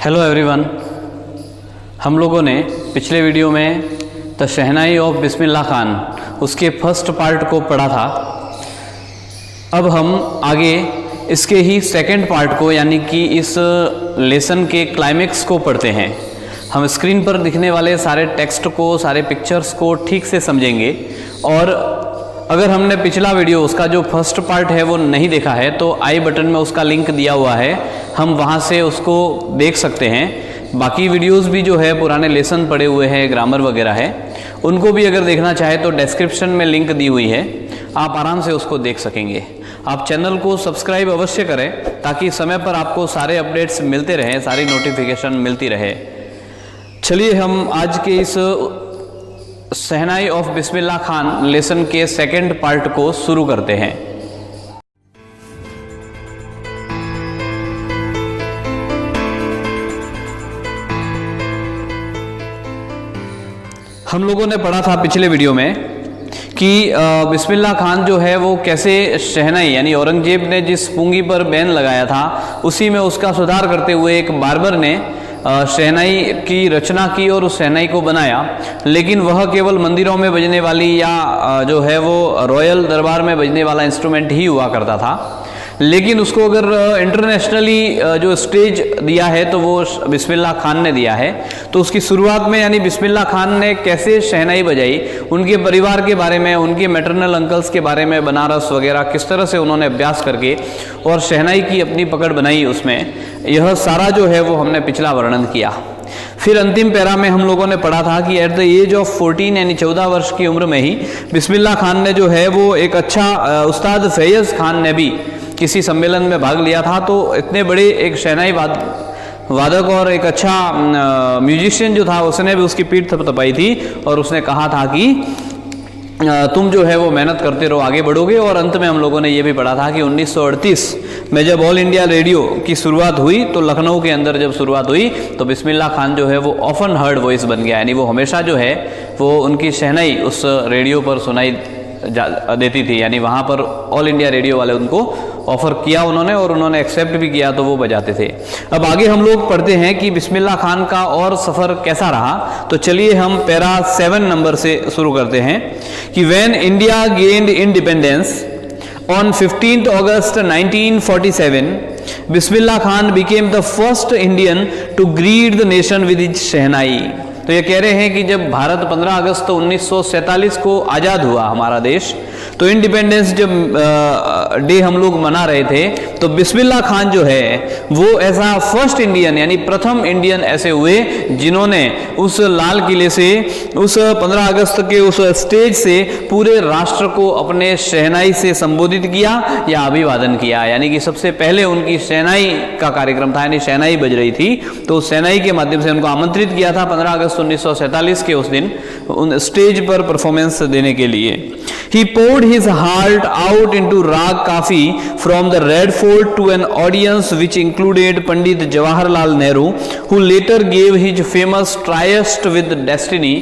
Hello everyone. हम लोगों ने पिछले वीडियो में the shehnai of Bismillah Khan उसके फर्स्ट पार्ट को पढ़ा था। अब हम आगे इसके ही सेकंड पार्ट को यानी कि इस लेसन के क्लाइमेक्स को पढ़ते हैं। हम स्क्रीन पर दिखने वाले सारे टेक्स्ट को, सारे पिक्चर्स को ठीक से समझेंगे और अगर हमने पिछला वीडियो उसका जो फर्स्ट पार्ट है वो नहीं देखा है तो आई बटन में उसका लिंक दिया हुआ है, हम वहाँ से उसको देख सकते हैं। बाकी वीडियोस भी जो है पुराने लेसन पड़े हुए हैं, ग्रामर वगैरह है, उनको भी अगर देखना चाहे तो डिस्क्रिप्शन में लिंक दी हुई है, आप आराम से उसको देख सकेंगे। आप चैनल को सब्सक्राइब अवश्य करें ताकि समय पर आपको सारे अपडेट्स मिलते रहें, सारी नोटिफिकेशन मिलती रहे। चलिए हम आज के इस शहनाई ऑफ बिस्मिल्लाह खान लेसन के सेकंड पार्ट को शुरू करते हैं। हम लोगों ने पढ़ा था पिछले वीडियो में कि बिस्मिल्लाह खान जो है वो कैसे शहनाई यानी औरंगजेब ने जिस पुंगी पर बैन लगाया था उसी में उसका सुधार करते हुए एक बार्बर ने शहनाई की रचना की और उस शहनाई को बनाया, लेकिन वह केवल मंदिरों में बजने वाली या जो है वो रॉयल दरबार में बजने वाला इंस्ट्रूमेंट ही हुआ करता था। लेकिन उसको अगर इंटरनेशनली जो स्टेज दिया है तो वो बिस्मिल्लाह खान ने दिया है। तो उसकी शुरुआत में यानी बिस्मिल्लाह खान ने कैसे शहनाई बजाई, उनके परिवार के बारे में, उनके मैटरनल अंकल्स के बारे में, बनारस वगैरह किस तरह से उन्होंने अभ्यास करके और शहनाई की अपनी पकड़ बनाई, उसमें यह सारा जो है वो हमने पिछला वर्णन किया। फिर अंतिम पैरा में हम लोगों ने पढ़ा था कि एट द एज ऑफ 14 यानी 14 वर्ष की उम्र में ही बिस्मिल्लाह खान ने जो है वो एक अच्छा उस्ताद फैयज़ खान ने भी किसी सम्मेलन में भाग लिया था। तो इतने बड़े एक शहनाई वादक और एक अच्छा म्यूजिशियन जो था उसने भी उसकी पीठ थपथपाई थी और उसने कहा था कि तुम जो है वो मेहनत करते रहो, आगे बढ़ोगे। और अंत में हम लोगों ने ये भी पढ़ा था कि 1938 में जब ऑल इंडिया रेडियो की शुरुआत हुई तो लखनऊ के अंदर जब शुरुआत हुई तो बिस्मिल्लाह खान जो है वो ऑफन हर्ड वॉइस बन गया, यानी वो हमेशा जो है वो उनकी शहनाई उस रेडियो पर सुनाई देती थी। यानी वहाँ पर ऑल इंडिया रेडियो वाले उनको ऑफर किया उन्होंने और उन्होंने एक्सेप्ट भी किया तो वो बजाते थे। अब आगे हम लोग पढ़ते हैं कि बिस्मिल्लाह खान का और सफ़र कैसा रहा। तो चलिए हम पैरा 7 नंबर से शुरू करते हैं कि when India gained independence on 15th August 1947 Bismillah Khan became the first Indian to greet the nation with his shehnai. तो ये कह रहे हैं कि जब भारत 15 अगस्त 1947 को आज़ाद हुआ हमारा देश, तो इंडिपेंडेंस जब डे हम लोग मना रहे थे तो बिस्मिल्लाह खान जो है वो ऐसा फर्स्ट इंडियन यानी प्रथम इंडियन ऐसे हुए जिन्होंने उस लाल किले से, उस 15 अगस्त के उस स्टेज से पूरे राष्ट्र को अपने शहनाई से संबोधित किया या अभिवादन किया। यानी कि सबसे पहले उनकी शहनाई का कार्यक्रम था, यानी शहनाई बज रही थी तो उस शहनाई के माध्यम से उनको आमंत्रित किया था 15 अगस्त 1947 के उस दिन उन स्टेज पर परफॉर्मेंस देने के लिए। He poured his heart out into Rag Kafi from the Red Fort to an audience which included Pandit Jawaharlal Nehru, who later gave his famous Tryst with Destiny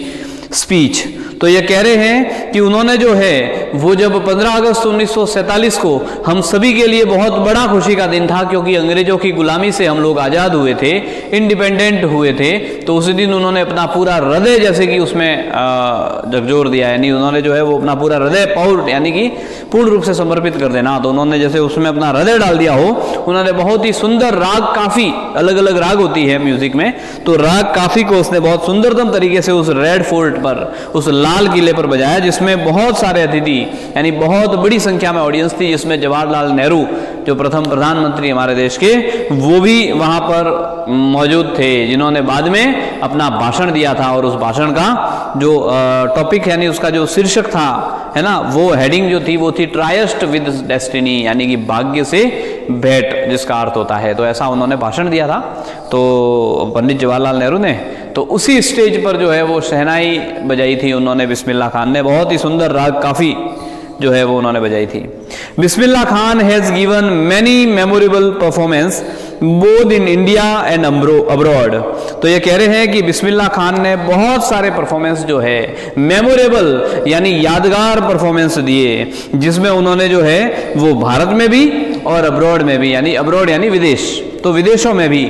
speech। तो ये कह रहे हैं कि उन्होंने जो है वो जब 15 अगस्त 1947 को हम सभी के लिए बहुत बड़ा खुशी का दिन था, क्योंकि अंग्रेजों की गुलामी से हम लोग आज़ाद हुए थे, इंडिपेंडेंट हुए थे। तो उस दिन उन्होंने अपना पूरा हृदय जैसे कि उसमें झकझोर दिया, यानी उन्होंने जो है वो अपना पूरा हृदय पौर यानी कि पूर्ण रूप से समर्पित कर देना। तो उन्होंने जैसे उसमें अपना हृदय डाल दिया हो, उन्होंने बहुत ही सुंदर राग काफ़ी, अलग अलग राग होती है म्यूजिक में, तो राग काफ़ी को उसने बहुत सुंदरतम तरीके से उस रेड फोर्ट पर, उस लाल किले पर बजाया, जिसमें बहुत सारे अतिथि यानी बहुत बड़ी संख्या में ऑडियंस थी, जिसमें जवाहरलाल नेहरू जो प्रथम प्रधानमंत्री हमारे देश के वो भी वहाँ पर मौजूद थे, जिन्होंने बाद में अपना भाषण दिया था। और उस भाषण का जो टॉपिक यानी उसका जो शीर्षक था है ना, वो हेडिंग जो थी वो थी ट्रायस्ट विद डेस्टिनी, यानी कि भाग्य से भेंट जिसका अर्थ होता है। तो ऐसा उन्होंने भाषण दिया था तो पंडित जवाहरलाल नेहरू ने, तो उसी स्टेज पर जो है वो शहनाई बजाई थी उन्होंने, बिस्मिल्लाह खान ने बहुत ही सुंदर राग काफ़ी जो है वो उन्होंने बजाई थी। Bismillah Khan has given many memorable performance both in India and abroad. तो ये कह रहे हैं कि बिस्मिल्लाह खान ने बहुत सारे परफॉर्मेंस जो है मेमोरेबल यानी यादगार परफॉर्मेंस दिए, जिसमें उन्होंने जो है वो भारत में भी और अब्रॉड में भी, यानी अब्रॉड यानी विदेश, तो विदेशों में भी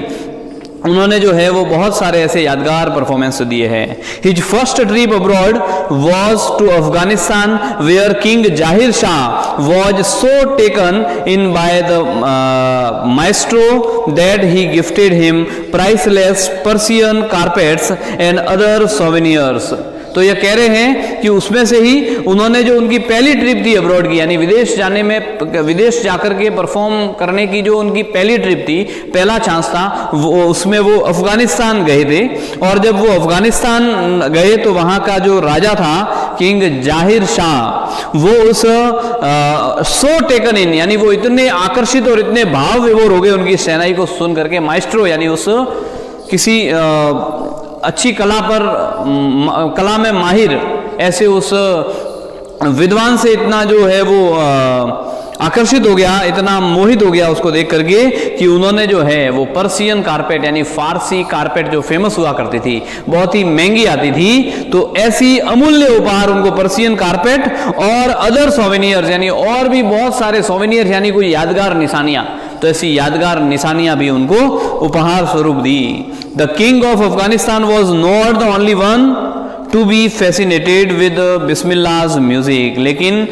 उन्होंने जो है वो बहुत सारे ऐसे यादगार परफॉर्मेंस दिए हैं। His first trip abroad was to Afghanistan where king Zahir Shah was so taken in by the maestro that he gifted him priceless Persian carpets and other souvenirs. तो ये कह रहे हैं कि उसमें से ही उन्होंने जो उनकी पहली ट्रिप थी अब्रॉड की, यानी विदेश जाने में, विदेश जाकर के परफॉर्म करने की जो उनकी पहली ट्रिप थी, पहला चांस था, वो उसमें वो अफगानिस्तान गए थे। और जब वो अफगानिस्तान गए तो वहाँ का जो राजा था किंग जाहिर शाह, वो उस सो टेकन इन, यानी वो इतने आकर्षित और इतने भाव विभोर हो गए उनकी शहनाई को सुन करके। माइस्ट्रो यानी उस किसी अच्छी कला पर, कला में माहिर ऐसे उस विद्वान से इतना जो है वो आकर्षित हो गया, इतना मोहित हो गया उसको देख करके कि उन्होंने जो है वो पर्सियन कारपेट यानी फारसी कारपेट जो फेमस हुआ करती थी, बहुत ही महंगी आती थी, तो ऐसी अमूल्य उपहार उनको पर्सियन कारपेट और अदर सोवेनियर्स यानी और भी बहुत सारे सोवेनियर्स यानी कोई यादगार निशानियां, तो ऐसी यादगार निशानियां भी उनको उपहार स्वरूप दी। The king of Afghanistan was not the only one to be fascinated with Bismillah's music, लेकिन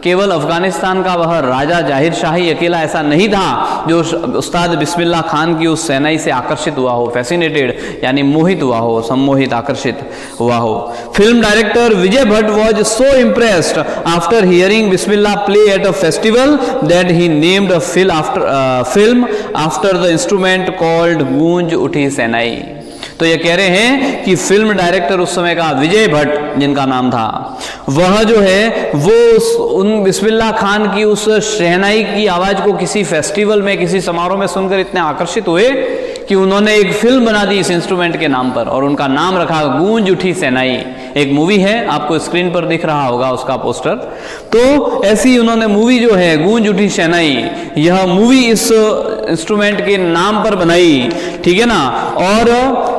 केवल अफगानिस्तान का वह राजा जाहिर शाह ही अकेला ऐसा नहीं था जो उस्ताद बिस्मिल्लाह खान की उस शहनाई से आकर्षित हुआ हो, फैसिनेटेड यानी मोहित हुआ हो, सम्मोहित, आकर्षित हुआ हो। Film director Vijay Bhatt was so impressed after hearing Bismillah play at a festival that he named a film after the instrument called गूंज उठी शहनाई। तो ये कह रहे हैं कि फिल्म डायरेक्टर उस समय का विजय भट्ट जिनका नाम था, वह जो है वो उन बिस्मिल्लाह खान की उस शहनाई की आवाज को किसी फेस्टिवल में, किसी समारोह में सुनकर इतने आकर्षित हुए कि उन्होंने एक फिल्म बना दी इस इंस्ट्रूमेंट के नाम पर और उनका नाम रखा गूंज उठी शहनाई। एक मूवी है, आपको स्क्रीन पर दिख रहा होगा उसका पोस्टर। तो ऐसी उन्होंने मूवी जो है गूंज उठी शहनाई, यह मूवी इस इंस्ट्रूमेंट के नाम पर बनाई, ठीक है ना। और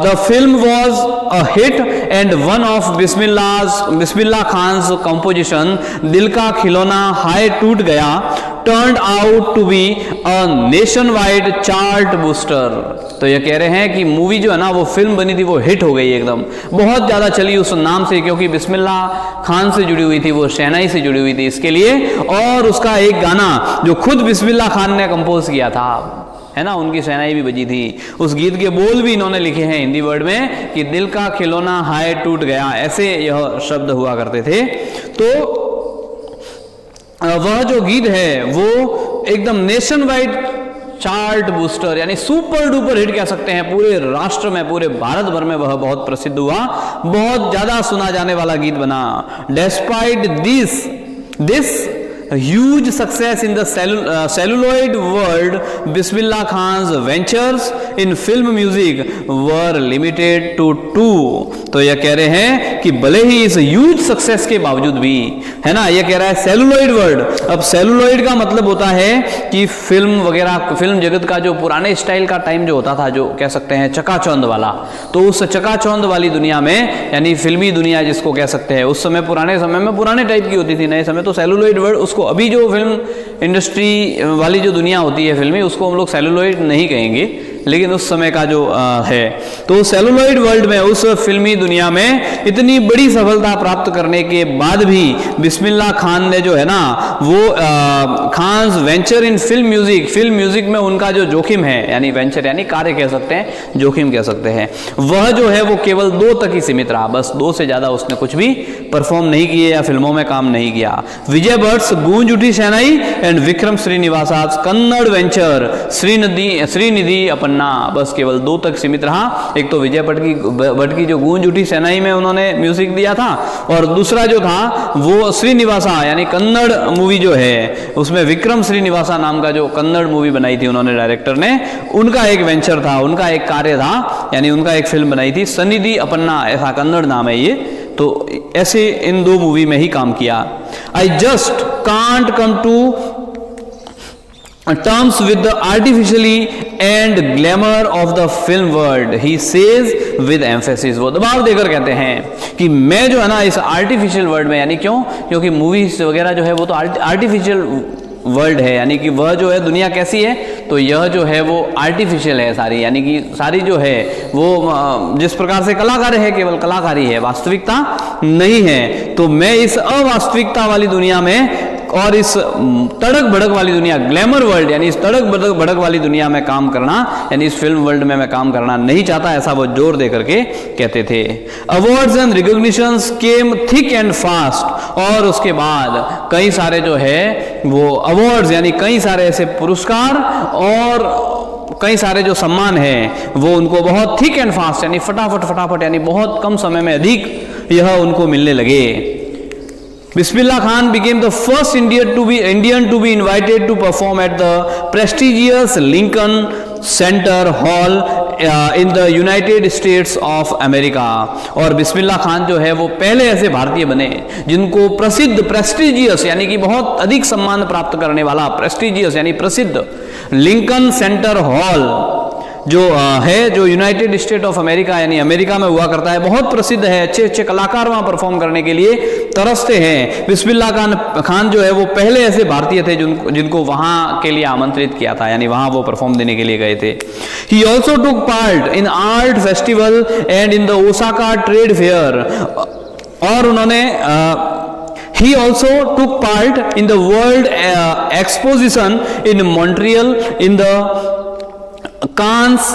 the film was a hit and one of Bismillah Khan's composition Dil Ka खिलौना हाय टूट गया turned out to be a nationwide chart booster। तो ये कह रहे हैं कि मूवी जो है ना, वो फिल्म बनी थी, वो हिट हो गई एकदम, बहुत ज्यादा चली उस नाम से, क्योंकि बिस्मिल्लाह खान से जुड़ी हुई थी, वो शहनाई से जुड़ी हुई थी इसके लिए। और उसका एक गाना जो खुद बिस्मिल्लाह खान ने कंपोज किया था, है ना, उनकी शहनाई भी बजी थी, उस गीत के बोल भी इन्होंने लिखे हैं हिंदी वर्ड में कि दिल का खिलौना हाय टूट गया, ऐसे यह शब्द हुआ करते थे। तो वह जो गीत है वो एकदम नेशन वाइड चार्ट बूस्टर यानी सुपर डुपर हिट कह सकते हैं, पूरे राष्ट्र में, पूरे भारत भर में वह बहुत प्रसिद्ध हुआ, बहुत ज्यादा सुना जाने वाला गीत बना। Despite this huge success in the celluloid world, Bismillah Khan's ventures in film music were limited to 2। तो यह कह रहे हैं कि भले ही इस ह्यूज सक्सेस के बावजूद भी, है ना, यह कह रहा है सेलुलॉइड वर्ड। अब सेलुलॉइड का मतलब होता है कि फिल्म वगैरह, फिल्म जगत का जो पुराने स्टाइल का टाइम जो होता था, जो कह सकते हैं चकाचौंध वाला, तो उस चकाचौंध वाली दुनिया में, यानी फिल्मी दुनिया जिसको कह सकते हैं, उस समय पुराने समय में पुराने टाइप की होती थी, नए समय तो सेलुलॉइड वर्ड उसको, अभी जो फिल्म इंडस्ट्री वाली जो दुनिया होती है फिल्मी, उसको हम लोग सेलुलॉइड नहीं कहेंगे, लेकिन उस समय का जो है, तो सेलुलॉइड वर्ल्ड में, उस फिल्मी दुनिया में इतनी बड़ी सफलता प्राप्त करने के बाद भी बिस्मिल्लाह खान ने जो है ना, वो Khan's venture in film music में उनका जो जोखिम है, यानी वेंचर यानी कार्य कह सकते हैं, जोखिम कह सकते हैं, वह जो है वो केवल 2 तक ही सीमित रहा, बस 2 से ज्यादा उसने कुछ भी परफॉर्म नहीं किए या फिल्मों में काम नहीं किया। विजय भट्ट गूंज उठी शहनाई एंड विक्रम श्रीनिवासा कन्नड़ वेंचर श्रीनिधि अपन्ना, बस केवल 2 तक सीमित रहा। एक तो विजय भट्ट की जो गूंज उठी शहनाई में उन्होंने म्यूजिक दिया था, और दूसरा जो था वो श्रीनिवासा यानी कन्नड़ मूवी जो है, उसमें विक्रम श्रीनिवासा नाम का जो कन्नड़ मूवी बनाई थी उन्होंने, डायरेक्टर ने, उनका एक वेंचर था, उनका एक कार्य था, यानी उनका एक फिल्म बनाई थी सनिधि अपन्ना, ऐसा कन्नड़ नाम है ये। तो ऐसे इन 2 मूवी में ही काम किया। I just can't come to terms with the artificially and glamour of the film world, he says with emphasis। वो दबाव देकर कहते हैं कि मैं जो है ना इस आर्टिफिशियल वर्ल्ड में, यानी क्योंकि मूवीज वगैरह जो है वो तो आर्टिफिशियल वर्ल्ड है, यानी कि वह जो है दुनिया कैसी है, तो यह जो है वो आर्टिफिशियल है सारी, यानी कि सारी जो है वो जिस प्रकार से कलाकार है केवल कलाकारी है, वास्तविकता नहीं है। तो मैं इस अवास्तविकता वाली दुनिया में और इस तड़क भड़क वाली दुनिया, ग्लैमर वर्ल्ड, यानी इस तड़क भड़क वाली दुनिया में काम करना, यानी इस फिल्म वर्ल्ड में मैं काम करना नहीं चाहता, ऐसा वो जोर दे करके कहते थे। Awards and recognitions came thick and fast, और उसके बाद कई सारे जो है वो अवार्ड्स, यानी कई सारे ऐसे पुरस्कार और कई सारे जो सम्मान है वो उनको बहुत थिक एंड फास्ट, यानी फटाफट, यानी बहुत कम समय में अधिक यह उनको मिलने लगे। Bismillah Khan became the first Indian to be invited to perform at the prestigious Lincoln Center Hall in the United States of America। और बिस्मिल्लाह खान जो है वो पहले ऐसे भारतीय बने जिनको प्रसिद्ध, प्रेस्टिजियस यानी कि बहुत अधिक सम्मान प्राप्त करने वाला, प्रेस्टिजियस यानी प्रसिद्ध लिंकन सेंटर हॉल जो है, जो यूनाइटेड स्टेट ऑफ अमेरिका यानी अमेरिका में हुआ करता है, बहुत प्रसिद्ध है, अच्छे अच्छे कलाकार वहां परफॉर्म करने के लिए तरसते हैं। बिस्मिल्लाह खान जो है वो पहले ऐसे भारतीय थे जिनको वहां के लिए आमंत्रित किया था, यानी वहां वो परफॉर्म देने के लिए गए थे। He also took part in art festival and in the Osaka trade fair, और उन्होंने He also took part in the World Exposition in Montreal, in the Cannes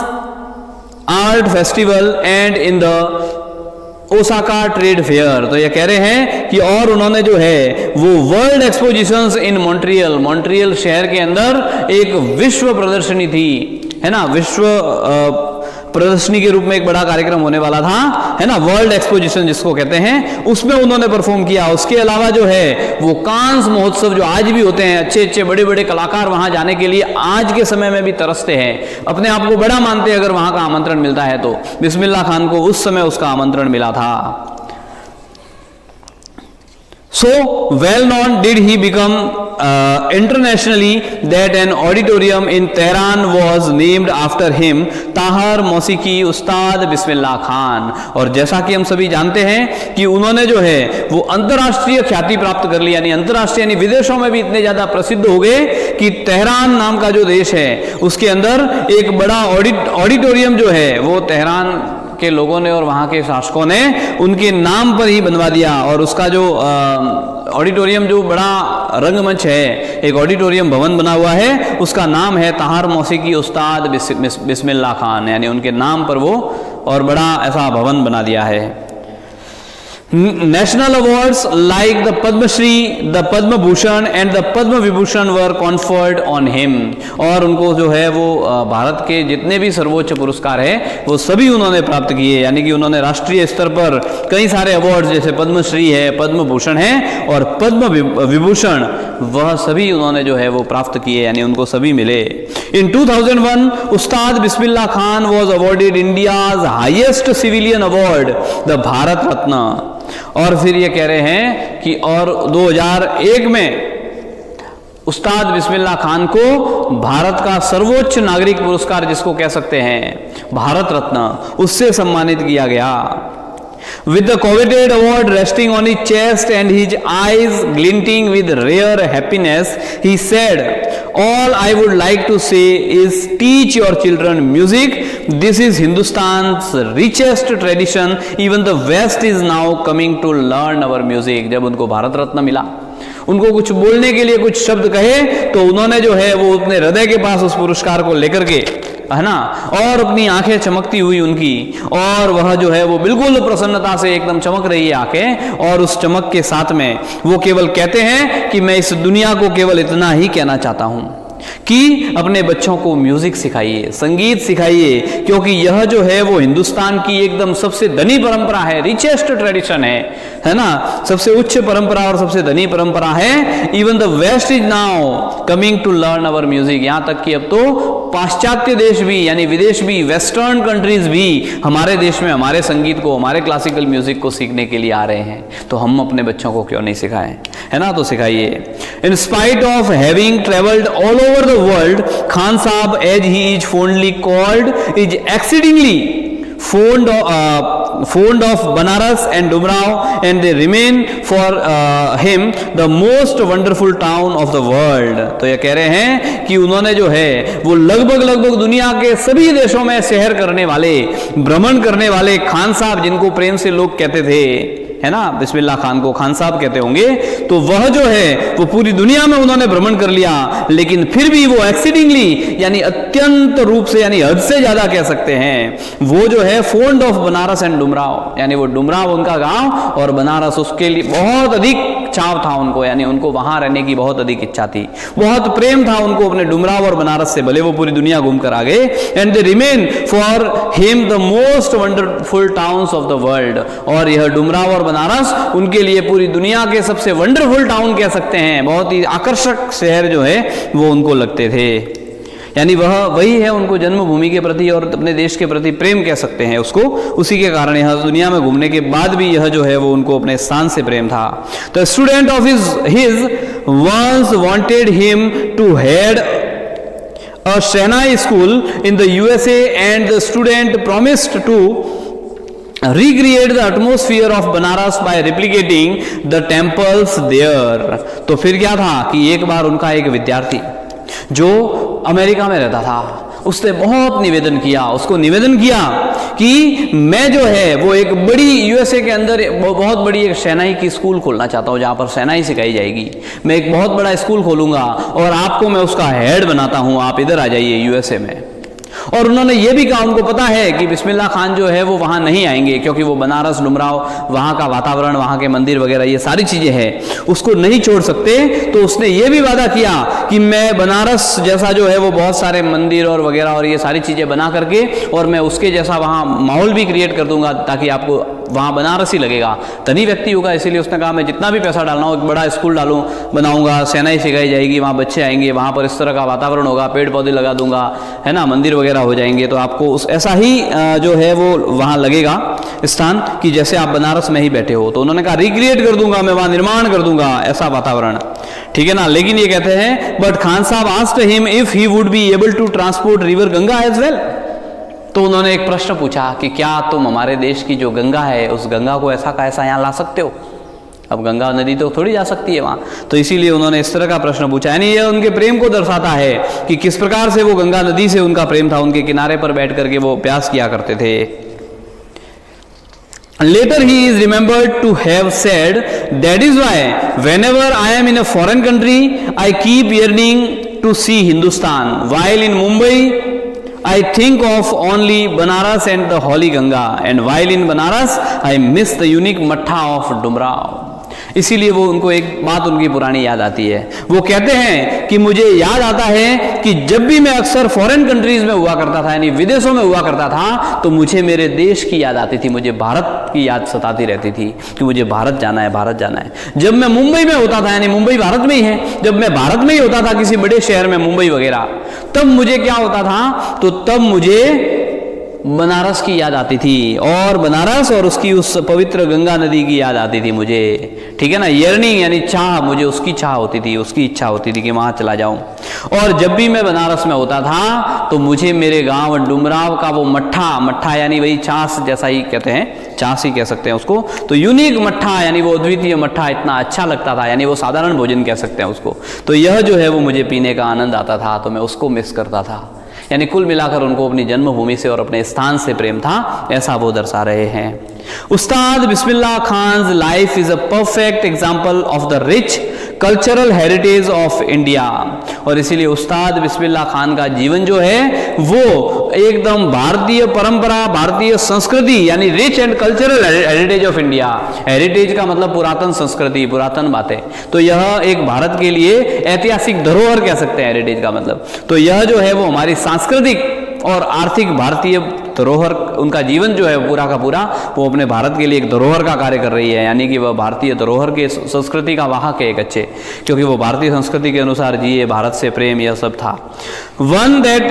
Art Festival and in the Osaka trade fair. तो ये कह रहे हैं कि और उन्होंने जो है वो वर्ल्ड एक्सपोजिशंस इन मॉन्ट्रियल शहर के अंदर एक विश्व प्रदर्शनी थी, है ना, विश्व प्रदर्शनी के रूप में एक बड़ा कार्यक्रम होने वाला था, है ना, वर्ल्ड एक्सपोजिशन जिसको कहते हैं, उसमें उन्होंने परफॉर्म किया। उसके अलावा जो है वो कांस महोत्सव जो आज भी होते हैं, अच्छे अच्छे बड़े बड़े कलाकार वहां जाने के लिए आज के समय में भी तरसते हैं, अपने आप को बड़ा मानते हैं अगर वहां का आमंत्रण मिलता है तो। बिस्मिल्लाह खान को उस समय उसका आमंत्रण मिला था। So well known did he become internationally that an auditorium in Tehran was named after him, Tahir मौसीकी उस्ताद बिस्मिल्लाह खान। और जैसा कि हम सभी जानते हैं कि उन्होंने जो है वो अंतर्राष्ट्रीय ख्याति प्राप्त कर ली, यानी अंतर्राष्ट्रीय यानी विदेशों में भी इतने ज्यादा प्रसिद्ध हो गए कि तेहरान नाम का जो देश है उसके अंदर एक बड़ा ऑडिटोरियम जो है वो तेहरान के लोगों ने और वहाँ के शासकों ने उनके नाम पर ही बनवा दिया। और उसका जो ऑडिटोरियम जो बड़ा रंगमंच है, एक ऑडिटोरियम भवन बना हुआ है, उसका नाम है ताहर मौसीकी उस्ताद बिस्मिल्लाह खान, यानी उनके नाम पर वो और बड़ा ऐसा भवन बना दिया है। National awards like the Padma Shri, the Padma Bhushan and the Padma Vibhushan were conferred on him। और उनको जो है वो भारत के जितने भी सर्वोच्च पुरस्कार है वो सभी उन्होंने प्राप्त किए, यानी कि उन्होंने राष्ट्रीय स्तर पर कई सारे अवार्ड्स जैसे पद्म श्री है, पद्म भूषण है और पद्म विभूषण, वह सभी उन्होंने जो है वो प्राप्त किए, यानी उनको सभी मिले। In 2001 Ustad Bismillah Khan was awarded India's highest civilian award, the Bharat Ratna. और फिर ये कह रहे हैं कि और 2001 में उस्ताद बिस्मिल्लाह खान को भारत का सर्वोच्च नागरिक पुरस्कार जिसको कह सकते हैं भारत रत्न, उससे सम्मानित किया गया। With the coveted award resting on his chest and his eyes glinting with rare happiness, he said, "All I would like to say is teach your children music. This is Hindustan's richest tradition. Even the West is now coming to learn our music." जब उनको भारत रत्न मिला, उनको कुछ बोलने के लिए कुछ शब्द कहे तो उन्होंने जो है वो अपने हृदय के पास उस पुरस्कार को लेकर के, है ना, और अपनी आंखें चमकती हुई उनकी, और वह जो है वो बिल्कुल प्रसन्नता से एकदम चमक रही है आंखें, और उस चमक के साथ में वो केवल कहते हैं कि मैं इस दुनिया को केवल इतना ही कहना चाहता हूं कि अपने बच्चों को म्यूजिक सिखाइए, संगीत सिखाइए, क्योंकि यह जो है वो हिंदुस्तान की एकदम सबसे धनी परंपरा है, रिचेस्ट ट्रेडिशन है ना, सबसे उच्च परंपरा और सबसे धनी परंपरा है। Even the West is now coming to learn our music, यहां तक कि अब तो पाश्चात्य देश भी यानी विदेश भी, वेस्टर्न कंट्रीज भी हमारे देश में हमारे संगीत को, हमारे क्लासिकल म्यूजिक को सीखने के लिए आ रहे हैं, तो हम अपने बच्चों को क्यों नहीं सिखाएं, है ना, तो सिखाइए। In spite of having travelled all over the world, Khan Saab, as he is fondly called, is exceedingly fond fond of Banaras and Dumrao, and they remain for him the most wonderful town of the world. तो ये कह रहे हैं कि उन्होंने जो है वो लगभग दुनिया के सभी देशों में सैर करने वाले, भ्रमण करने वाले खान साहब, जिनको प्रेम से लोग कहते थे, है ना, बिस्मिल्लाह खान को खान साहब कहते होंगे, तो वह जो है वो पूरी दुनिया में उन्होंने भ्रमण कर लिया, लेकिन फिर भी वो एक्सीडिंगली यानी अत्यंत रूप से यानी हद से ज्यादा कह सकते हैं, वो जो है found of Banaras and Dumraon, यानी वो डुमराव उनका गांव और बनारस उसके लिए बहुत अधिक चाव था उनको, यानी उनको वहां रहने की बहुत अधिक इच्छा थी, बहुत प्रेम था उनको अपने डुमराव और बनारस से, भले वो पूरी दुनिया घूम कर आ गए। And they remain for him the most wonderful towns of the world, और यह डुमराव और बनारस उनके लिए पूरी दुनिया के सबसे वंडरफुल टाउन कह सकते हैं, बहुत ही आकर्षक शहर जो है वो उनको लगते थे, यानी वह वही है उनको जन्मभूमि के प्रति और अपने देश के प्रति प्रेम कह सकते हैं उसको, उसी के कारण यह दुनिया में घूमने के बाद भी यह जो है वो उनको अपने स्थान से प्रेम था। तो student of his once wanted him to head a Shehnai school in the USA, and the student promised to recreate the atmosphere of Banaras by replicating the temples there। तो फिर क्या था कि एक बार उनका एक विद्यार्थी जो अमेरिका में रहता था, उसने बहुत निवेदन किया, उसको निवेदन किया कि मैं जो है वो एक बड़ी यूएसए के अंदर बहुत बड़ी एक शहनाई की स्कूल खोलना चाहता हूँ, जहाँ पर शहनाई सिखाई जाएगी, मैं एक बहुत बड़ा स्कूल खोलूंगा और आपको मैं उसका हेड बनाता हूँ, आप इधर आ जाइए यूएसए में। और उन्होंने ये भी कहा, उनको पता है कि बिस्मिल्लाह खान जो है वो वहाँ नहीं आएंगे, क्योंकि वो बनारस डुमराव, वहाँ का वातावरण, वहाँ के मंदिर वगैरह ये सारी चीज़ें हैं, उसको नहीं छोड़ सकते। तो उसने ये भी वादा किया कि मैं बनारस जैसा जो है वो बहुत सारे मंदिर और वगैरह और ये सारी चीज़ें बना करके, और मैं उसके जैसा वहाँ माहौल भी क्रिएट कर दूंगा ताकि आपको वहाँ बनारस ही लगेगा, धनी व्यक्ति होगा। इसीलिए उसने कहा मैं जितना भी पैसा डालना हो एक बड़ा स्कूल डालूँ, बनाऊंगा, शहनाई सिखाई जाएगी, वहाँ बच्चे आएंगे, वहाँ पर इस तरह का वातावरण होगा, पेड़ पौधे लगा दूंगा, है ना, मंदिर वगैरह हो जाएंगे, तो आपको उस ऐसा ही जो है वो वहाँ लगेगा स्थान कि जैसे आप बनारस में ही बैठे हो। तो उन्होंने कहा रिक्रिएट कर दूंगा, मैं वहाँ निर्माण कर दूंगा ऐसा वातावरण, ठीक है ना। लेकिन ये कहते हैं but Khan Sahab asked him if he would be able to transport river Ganga as well. तो उन्होंने एक प्रश्न पूछा कि क्या तुम हमारे देश की जो गंगा है उस गंगा को ऐसा का ऐसा यहाँ ला सकते हो। अब गंगा नदी तो थोड़ी जा सकती है वहाँ, तो इसीलिए उन्होंने इस तरह का प्रश्न पूछा। यानी यह उनके प्रेम को दर्शाता है कि किस प्रकार से वो गंगा नदी से उनका प्रेम था, उनके किनारे पर बैठ करके वो प्यास किया करते थे। Later he is remembered to have said, that is why whenever I am in a foreign country, I keep yearning to see Hindustan. While in Mumbai, I think of only Banaras and the Holy Ganga. And while in Banaras, I miss the unique matha of Dumrao. इसीलिए वो उनको एक बात उनकी पुरानी याद आती है। वो कहते हैं कि मुझे याद आता है कि जब भी मैं अक्सर फॉरेन कंट्रीज में हुआ करता था, यानी विदेशों में हुआ करता था, तो मुझे मेरे देश की याद आती थी, मुझे भारत की याद सताती रहती थी कि मुझे भारत जाना है, भारत जाना है। जब मैं मुंबई में होता था, यानी मुंबई भारत में ही है, जब मैं भारत में ही होता था किसी बड़े शहर में, मुंबई वगैरह, तब मुझे क्या होता था, तो तब मुझे बनारस की याद आती थी, और बनारस और उसकी उस पवित्र गंगा नदी की याद आती थी मुझे, ठीक है ना। येर्निंग यानी चाह, मुझे उसकी चाह होती थी, उसकी इच्छा होती थी कि वहां चला जाऊं। और जब भी मैं बनारस में होता था तो मुझे मेरे गांव डुमराव का वो मट्ठा, मट्ठा यानी वही छाछ जैसा ही कहते हैं, छाछ ही कह सकते हैं उसको, तो यूनिक मट्ठा यानी वो अद्वितीय मट्ठा इतना अच्छा लगता था, यानी वो साधारण भोजन कह सकते हैं उसको। तो यह जो है वो मुझे पीने का आनंद आता था, तो मैं उसको मिस करता था। यानी कुल मिलाकर उनको अपनी जन्मभूमि से और अपने स्थान से प्रेम था, ऐसा वो दर्शा रहे हैं। Ustad Bismillah Khan's life is a perfect example of the rich cultural heritage of India. और इसीलिए उस्ताद बिस्मिल्लाह खान का जीवन जो है वो एकदम भारतीय परंपरा, भारतीय संस्कृति, यानी rich and cultural heritage of India. Heritage का मतलब पुरातन संस्कृति, पुरातन बातें, तो यह एक भारत के लिए ऐतिहासिक धरोहर कह सकते हैं हेरिटेज का मतलब। तो यह जो है वो हमारी सांस्कृतिक और आर्थिक भारतीय धरोहर, उनका जीवन जो है पूरा का पूरा वो अपने भारत के लिए एक धरोहर का कार्य कर रही है, यानी कि वह भारतीय धरोहर के संस्कृति का वाहक है एक अच्छे, क्योंकि वो भारतीय संस्कृति के अनुसार जिए, भारत से प्रेम यह सब था। One that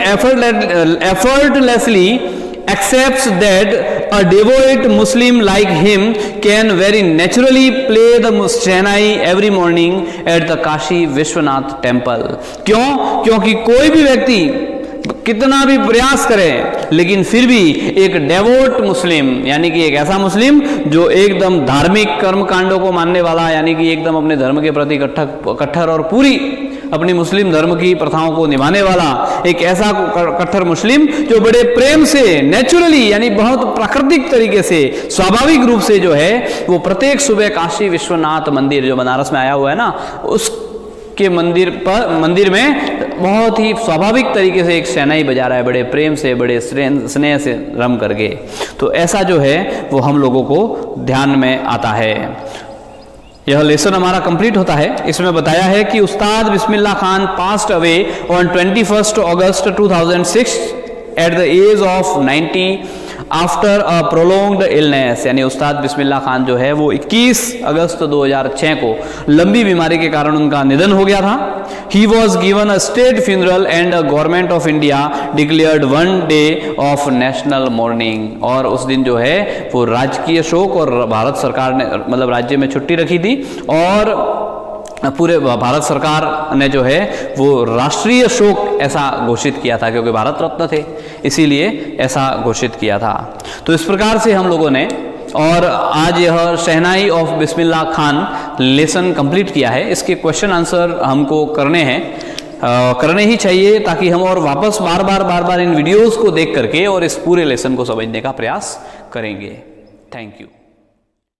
effortlessly accepts that a devout Muslim like him can very naturally play the Shehnai every morning at the Kashi Vishwanath temple। क्यों? क्योंकि कोई भी व्यक्ति कितना भी प्रयास करें, लेकिन फिर भी एक डेवोट मुस्लिम, यानी कि एक ऐसा मुस्लिम जो एकदम धार्मिक कर्म कांडों को मानने वाला, यानी कि एकदम अपने धर्म के प्रति कट्टर और पूरी अपनी मुस्लिम धर्म की प्रथाओं को निभाने वाला एक ऐसा कट्टर मुस्लिम जो बड़े प्रेम से, नेचुरली, यानी बहुत प्राकृतिक तरीके से, स्वाभाविक रूप से जो है वो प्रत्येक सुबह काशी विश्वनाथ मंदिर जो बनारस में आया हुआ है ना, उसके मंदिर में बहुत ही स्वाभाविक तरीके से एक शहनाई बजा रहा है, बड़े प्रेम से, बड़े स्नेह से रम करके। तो ऐसा जो है वो हम लोगों को ध्यान में आता है। यह लेसन हमारा कंप्लीट होता है। इसमें बताया है कि Ustad Bismillah Khan passed away on 21 August 2006 at the age of 90 after a prolonged illness, यानी उस्ताद बिस्मिल्लाह खान जो है वो 21 अगस्त 2006 को लंबी बीमारी के कारण उनका निधन हो गया था। He was given a state funeral and government of India declared 1 day of national morning, और उस दिन जो है वो राजकीय शोक और भारत सरकार ने, मतलब राज्य में छुट्टी रखी थी और पूरे भारत सरकार ने जो है वो राष्ट्रीय शोक ऐसा घोषित किया था, क्योंकि भारत रत्न थे इसीलिए ऐसा घोषित किया था। तो इस प्रकार से हम लोगों ने और आज यह shehnai of Bismillah Khan lesson complete किया है। इसके क्वेश्चन आंसर हमको करने हैं, करने ही चाहिए, ताकि हम और वापस बार बार इन वीडियोस को देख करके और इस पूरे लेसन को समझने का प्रयास करेंगे। Thank you.